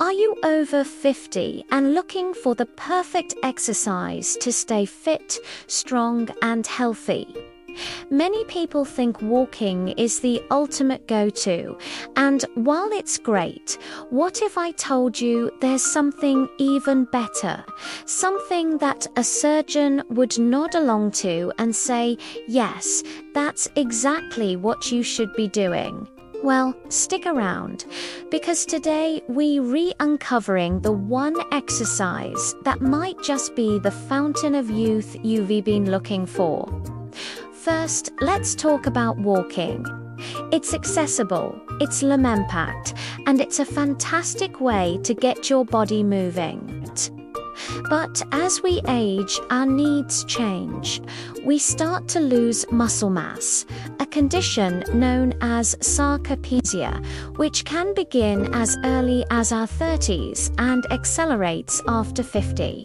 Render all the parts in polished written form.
Are you over 50 and looking for the perfect exercise to stay fit, strong, and healthy? Many people think walking is the ultimate go-to, and while it's great, what if I told you there's something even better? Something that a surgeon would nod along to and say, yes, that's exactly what you should be doing. Well, stick around, because today we're uncovering the one exercise that might just be the fountain of youth you've been looking for. First, let's talk about walking. It's accessible, it's low-impact, and it's a fantastic way to get your body moving. But as we age, our needs change. We start to lose muscle mass, a condition known as sarcopenia, which can begin as early as our 30s and accelerates after 50.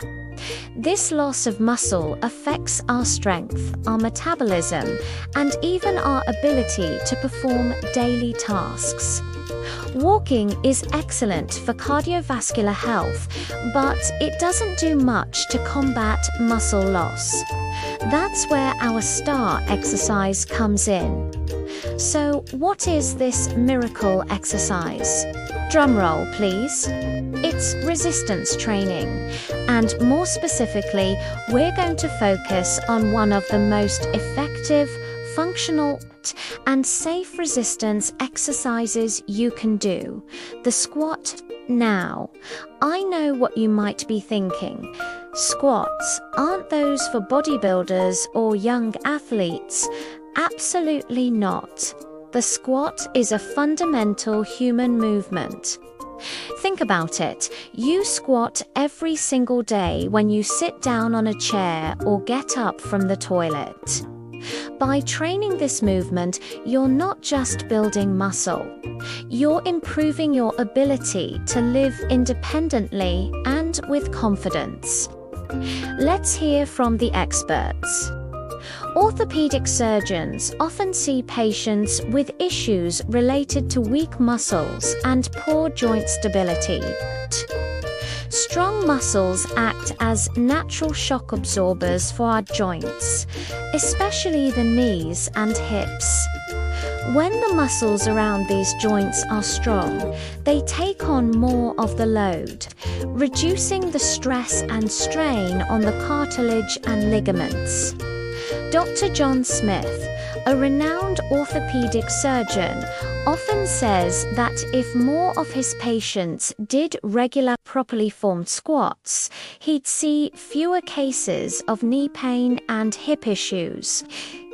This loss of muscle affects our strength, our metabolism, and even our ability to perform daily tasks. Walking is excellent for cardiovascular health, but it doesn't do much to combat muscle loss. That's where our star exercise comes in. So, what is this miracle exercise? Drum roll, please. It's resistance training, and more specifically, we're going to focus on one of the most effective, functional, and safe resistance exercises you can do, the squat. Now, I know what you might be thinking. Squats, aren't those for bodybuilders or young athletes? Absolutely not. The squat is a fundamental human movement. Think about it. You squat every single day when you sit down on a chair or get up from the toilet. By training this movement, you're not just building muscle. You're improving your ability to live independently and with confidence. Let's hear from the experts. Orthopedic surgeons often see patients with issues related to weak muscles and poor joint stability. Strong muscles act as natural shock absorbers for our joints, especially the knees and hips. When the muscles around these joints are strong, they take on more of the load, reducing the stress and strain on the cartilage and ligaments. Dr. John Smith, a renowned orthopedic surgeon, often says that if more of his patients did regular, properly formed squats, he'd see fewer cases of knee pain and hip issues.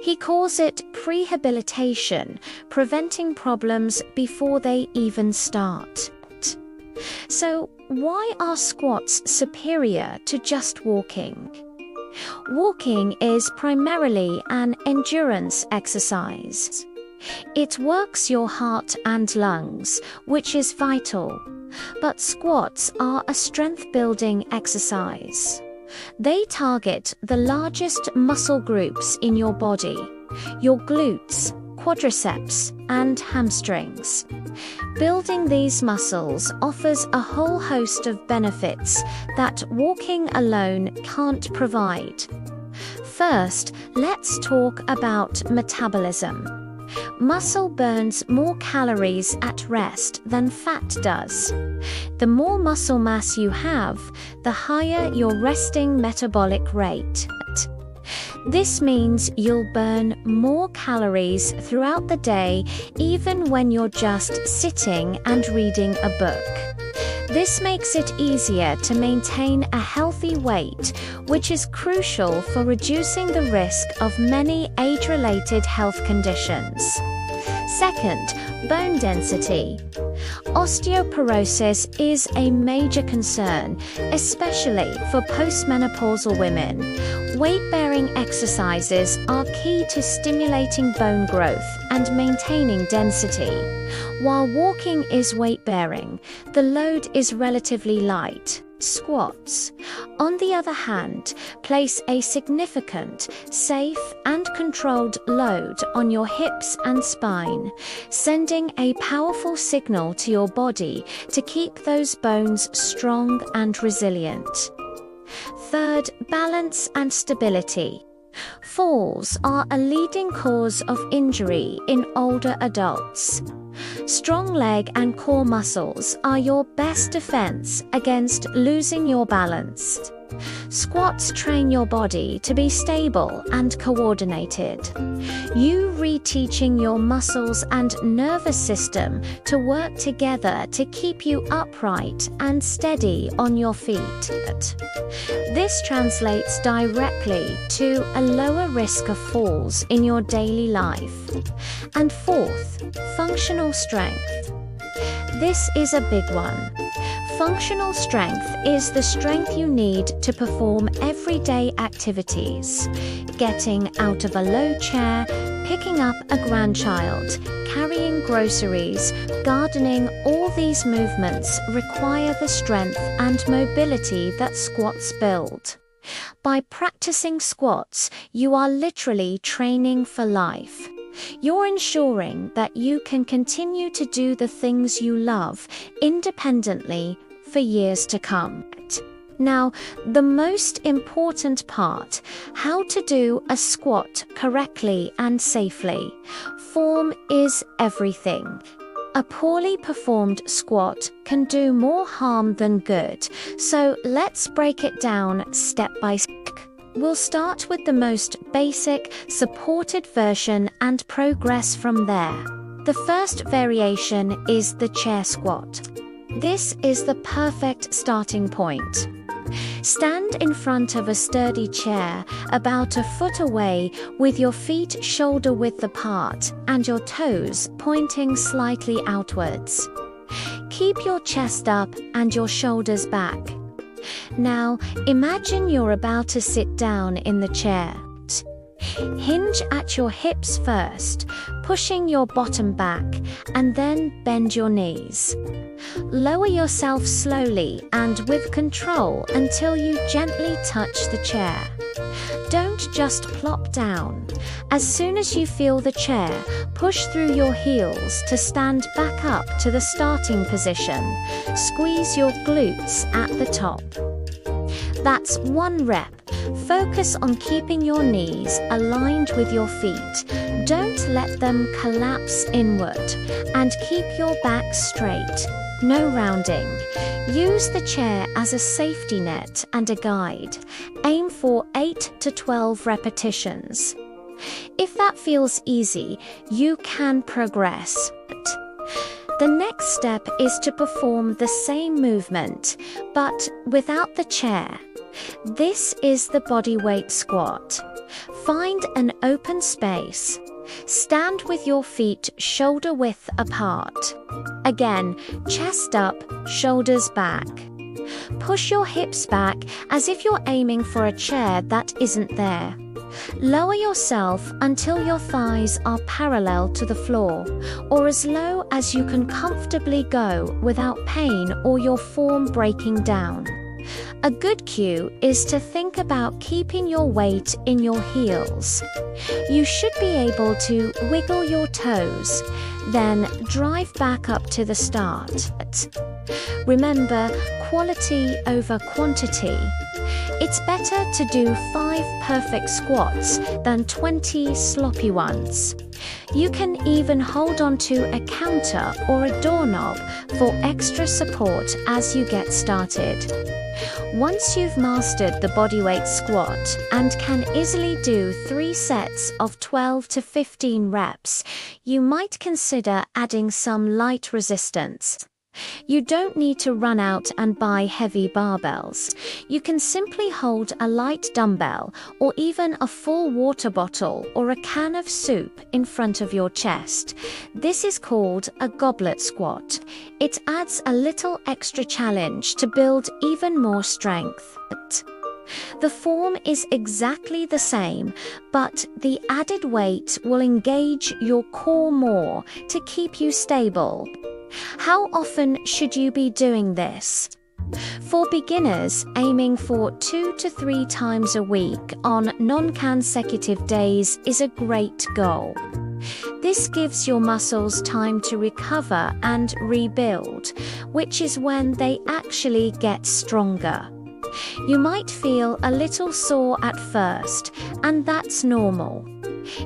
He calls it prehabilitation, preventing problems before they even start. So, why are squats superior to just walking? Walking is primarily an endurance exercise. It works your heart and lungs, which is vital. But squats are a strength-building exercise. They target the largest muscle groups in your body: your glutes, quadriceps, and hamstrings. Building these muscles offers a whole host of benefits that walking alone can't provide. First, let's talk about metabolism. Muscle burns more calories at rest than fat does. The more muscle mass you have, the higher your resting metabolic rate. This means you'll burn more calories throughout the day, even when you're just sitting and reading a book. This makes it easier to maintain a healthy weight, which is crucial for reducing the risk of many age-related health conditions. Second, bone density. Osteoporosis is a major concern, especially for postmenopausal women. Weight-bearing exercises are key to stimulating bone growth and maintaining density. While walking is weight-bearing, the load is relatively light. squats. On the other hand, place a significant, safe, and controlled load on your hips and spine, sending a powerful signal to your body to keep those bones strong and resilient. Third, balance and stability. Falls are a leading cause of injury in older adults. Strong leg and core muscles are your best defense against losing your balance. Squats train your body to be stable and coordinated. You reteaching your muscles and nervous system to work together to keep you upright and steady on your feet. This translates directly to a lower risk of falls in your daily life. And fourth, functional strength. This is a big one. Functional strength is the strength you need to perform everyday activities. Getting out of a low chair, picking up a grandchild, carrying groceries, gardening, all these movements require the strength and mobility that squats build. By practicing squats, you are literally training for life. You're ensuring that you can continue to do the things you love independently for years to come. Now, the most important part, how to do a squat correctly and safely. Form is everything. A poorly performed squat can do more harm than good, so let's break it down step by step. We'll start with the most basic, supported version and progress from there. The first variation is the chair squat. This is the perfect starting point. Stand in front of a sturdy chair, about a foot away, with your feet shoulder-width apart and your toes pointing slightly outwards. Keep your chest up and your shoulders back. Now, imagine you're about to sit down in the chair. Hinge at your hips first, pushing your bottom back, and then bend your knees. Lower yourself slowly and with control until you gently touch the chair. Don't just plop down. As soon as you feel the chair, push through your heels to stand back up to the starting position. Squeeze your glutes at the top. That's one rep. Focus on keeping your knees aligned with your feet. Don't let them collapse inward. And keep your back straight. No rounding. Use the chair as a safety net and a guide. Aim for 8 to 12 repetitions. If that feels easy, you can progress. The next step is to perform the same movement, but without the chair. This is the bodyweight squat. Find an open space. Stand with your feet shoulder-width apart. Again, chest up, shoulders back. Push your hips back as if you're aiming for a chair that isn't there. Lower yourself until your thighs are parallel to the floor, or as low as you can comfortably go without pain or your form breaking down. A good cue is to think about keeping your weight in your heels. You should be able to wiggle your toes, then drive back up to the start. Remember, quality over quantity. It's better to do 5 perfect squats than 20 sloppy ones. You can even hold onto a counter or a doorknob for extra support as you get started. Once you've mastered the bodyweight squat and can easily do 3 sets of 12 to 15 reps, you might consider adding some light resistance. You don't need to run out and buy heavy barbells. You can simply hold a light dumbbell or even a full water bottle or a can of soup in front of your chest. This is called a goblet squat. It adds a little extra challenge to build even more strength. The form is exactly the same, but the added weight will engage your core more to keep you stable. How often should you be doing this? For beginners, aiming for 2 to 3 times a week on non-consecutive days is a great goal. This gives your muscles time to recover and rebuild, which is when they actually get stronger. You might feel a little sore at first, and that's normal.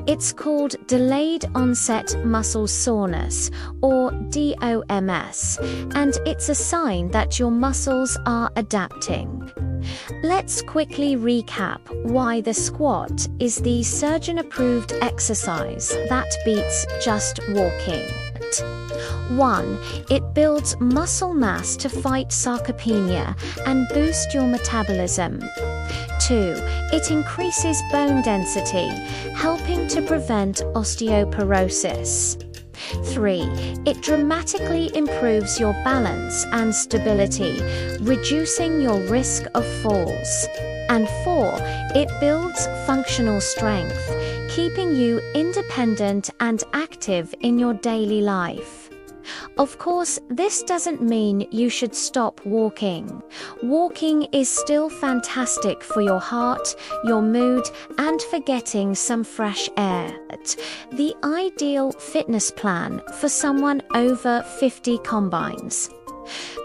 It's called delayed onset muscle soreness, or DOMS, and it's a sign that your muscles are adapting. Let's quickly recap why the squat is the surgeon-approved exercise that beats just walking. 1. It builds muscle mass to fight sarcopenia and boost your metabolism. 2. It increases bone density, helping to prevent osteoporosis. 3. It dramatically improves your balance and stability, reducing your risk of falls. And 4. It builds functional strength, keeping you independent and active in your daily life. Of course, this doesn't mean you should stop walking. Walking is still fantastic for your heart, your mood, and for getting some fresh air. The ideal fitness plan for someone over 50 combines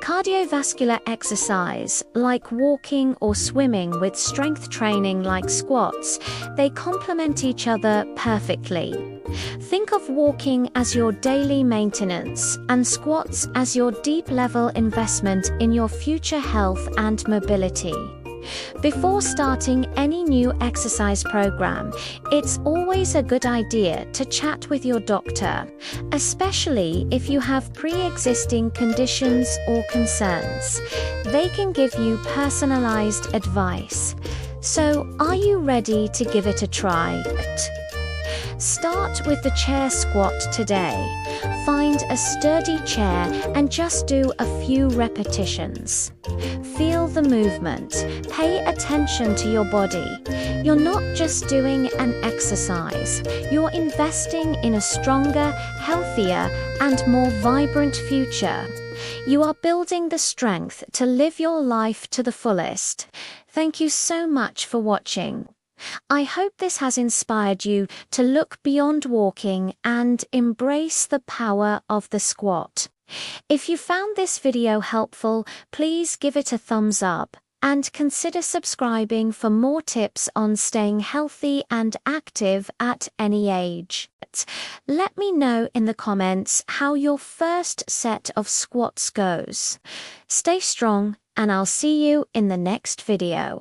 cardiovascular exercise, like walking or swimming, with strength training like squats. They complement each other perfectly. Think of walking as your daily maintenance and squats as your deep-level investment in your future health and mobility. Before starting any new exercise program, it's always a good idea to chat with your doctor, especially if you have pre-existing conditions or concerns. They can give you personalized advice. So, are you ready to give it a try? Start with the chair squat today. Find a sturdy chair and just do a few repetitions. Feel the movement. Pay attention to your body. You're not just doing an exercise. You're investing in a stronger, healthier, and more vibrant future. You are building the strength to live your life to the fullest. Thank you so much for watching. I hope this has inspired you to look beyond walking and embrace the power of the squat. If you found this video helpful, please give it a thumbs up and consider subscribing for more tips on staying healthy and active at any age. Let me know in the comments how your first set of squats goes. Stay strong, and I'll see you in the next video.